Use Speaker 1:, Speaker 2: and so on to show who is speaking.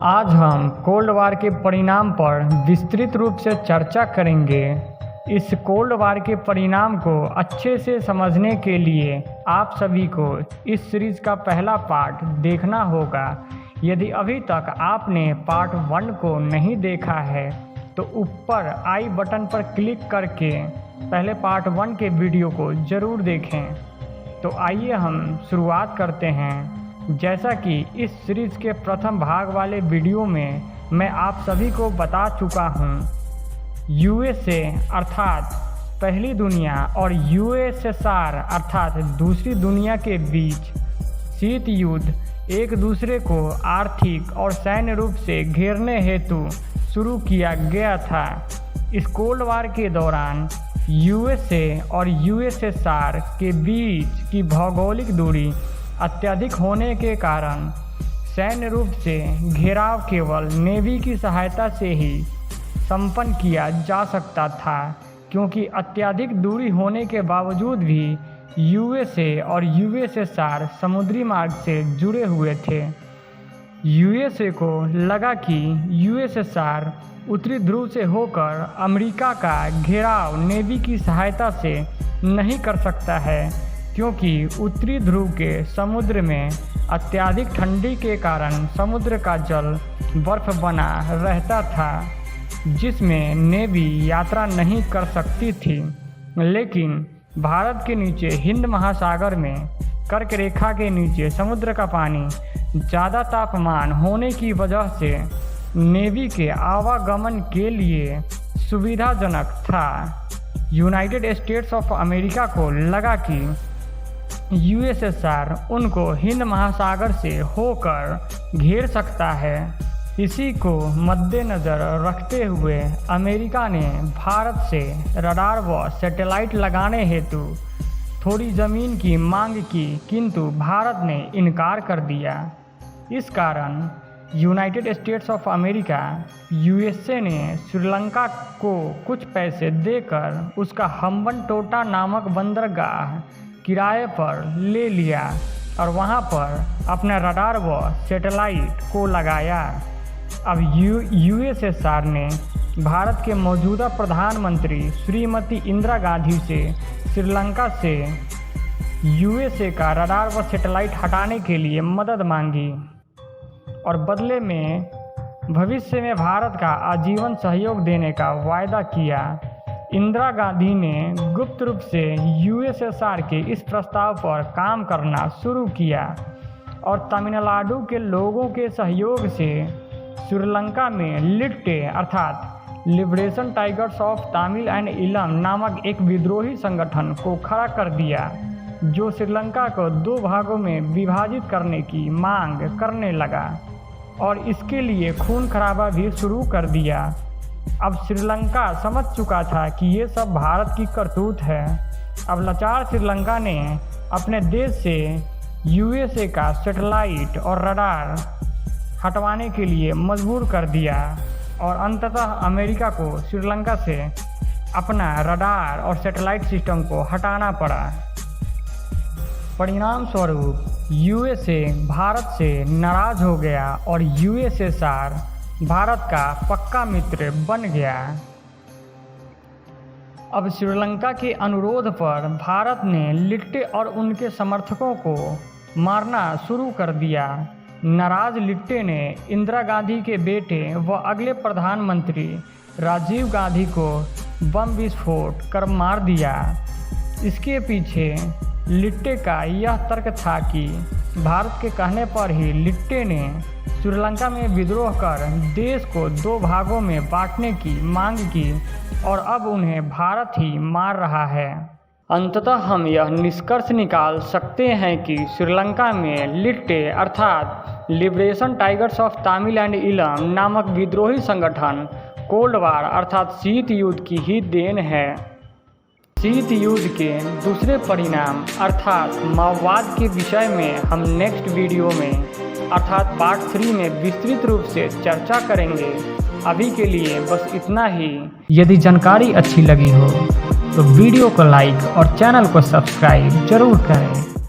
Speaker 1: आज हम cold war के परिणाम पर विस्तृत रूप से चर्चा करेंगे। इस कोल्ड वार के परिणाम को अच्छे से समझने के लिए आप सभी को इस सीरीज़ का पहला पार्ट देखना होगा। यदि अभी तक आपने पार्ट 1 को नहीं देखा है तो ऊपर आई बटन पर क्लिक करके पहले पार्ट 1 के वीडियो को ज़रूर देखें। तो आइए हम शुरुआत करते हैं। जैसा कि इस सीरीज़ के प्रथम भाग वाले वीडियो में मैं आप सभी को बता चुका हूँ, यूएसए अर्थात पहली दुनिया और यूएसएसआर अर्थात दूसरी दुनिया के बीच शीत युद्ध एक दूसरे को आर्थिक और सैन्य रूप से घेरने हेतु शुरू किया गया था। इस कोल्ड वार के दौरान यूएसए और यूएसएसआर के बीच की भौगोलिक दूरी अत्यधिक होने के कारण सैन्य रूप से घेराव केवल नेवी की सहायता से ही संपन्न किया जा सकता था, क्योंकि अत्यधिक दूरी होने के बावजूद भी यूएसए और यूएसएसआर समुद्री मार्ग से जुड़े हुए थे। यूएसए को लगा कि यूएसएसआर उत्तरी ध्रुव से होकर अमेरिका का घेराव नेवी की सहायता से नहीं कर सकता है, क्योंकि उत्तरी ध्रुव के समुद्र में अत्यधिक ठंडी के कारण समुद्र का जल बर्फ बना रहता था, जिसमें नेवी यात्रा नहीं कर सकती थी। लेकिन भारत के नीचे हिंद महासागर में कर्क रेखा के नीचे समुद्र का पानी ज़्यादा तापमान होने की वजह से नेवी के आवागमन के लिए सुविधाजनक था। यूनाइटेड स्टेट्स ऑफ अमेरिका को लगा कि यूएसएसआर उनको हिंद महासागर से होकर घेर सकता है। इसी को मद्देनज़र रखते हुए अमेरिका ने भारत से रडार व सैटेलाइट लगाने हेतु थोड़ी ज़मीन की मांग की, किंतु भारत ने इनकार कर दिया। इस कारण United states of America USA ने श्रीलंका को कुछ पैसे देकर उसका हम्बनटोटा नामक बंदरगाह किराए पर ले लिया और वहां पर अपना रडार व सैटेलाइट को लगाया। अब यूएसएसआर ने भारत के मौजूदा प्रधानमंत्री श्रीमती इंदिरा गांधी से श्रीलंका से यूएसए का रडार व सैटेलाइट हटाने के लिए मदद मांगी और बदले में भविष्य में भारत का आजीवन सहयोग देने का वायदा किया। इंदिरा गांधी ने गुप्त रूप से यूएसएसआर के इस प्रस्ताव पर काम करना शुरू किया और तमिलनाडु के लोगों के सहयोग से श्रीलंका में लिट्टे अर्थात liberation tigers of Tamil and Eelam नामक एक विद्रोही संगठन को खड़ा कर दिया, जो श्रीलंका को 2 भागों में विभाजित करने की मांग करने लगा और इसके लिए खून खराबा भी शुरू कर दिया। अब श्रीलंका समझ चुका था कि ये सब भारत की करतूत है। अब लाचार श्रीलंका ने अपने देश से यूएसए का सैटेलाइट और रडार हटवाने के लिए मजबूर कर दिया और अंततः अमेरिका को श्रीलंका से अपना रडार और सैटेलाइट सिस्टम को हटाना पड़ा। परिणाम स्वरूप यूएसए भारत से नाराज हो गया और यूएसएसआर भारत का पक्का मित्र बन गया। अब श्रीलंका के अनुरोध पर भारत ने लिट्टे और उनके समर्थकों को मारना शुरू कर दिया। नाराज लिट्टे ने इंदिरा गांधी के बेटे व अगले प्रधानमंत्री राजीव गांधी को बम विस्फोट कर मार दिया। इसके पीछे लिट्टे का यह तर्क था कि भारत के कहने पर ही लिट्टे ने श्रीलंका में विद्रोह कर देश को 2 भागों में बांटने की मांग की और अब उन्हें भारत ही मार रहा है। अंततः हम यह निष्कर्ष निकाल सकते हैं कि श्रीलंका में लिट्टे अर्थात liberation tigers of Tamil and Eelam नामक विद्रोही संगठन कोल्ड वार अर्थात शीत युद्ध की ही देन है। शीत युद्ध के दूसरे परिणाम अर्थात माओवाद के विषय में हम नेक्स्ट वीडियो में अर्थात पार्ट 3 में विस्तृत रूप से चर्चा करेंगे। अभी के लिए बस इतना ही। यदि जानकारी अच्छी लगी हो तो वीडियो को लाइक और चैनल को सब्सक्राइब जरूर करें।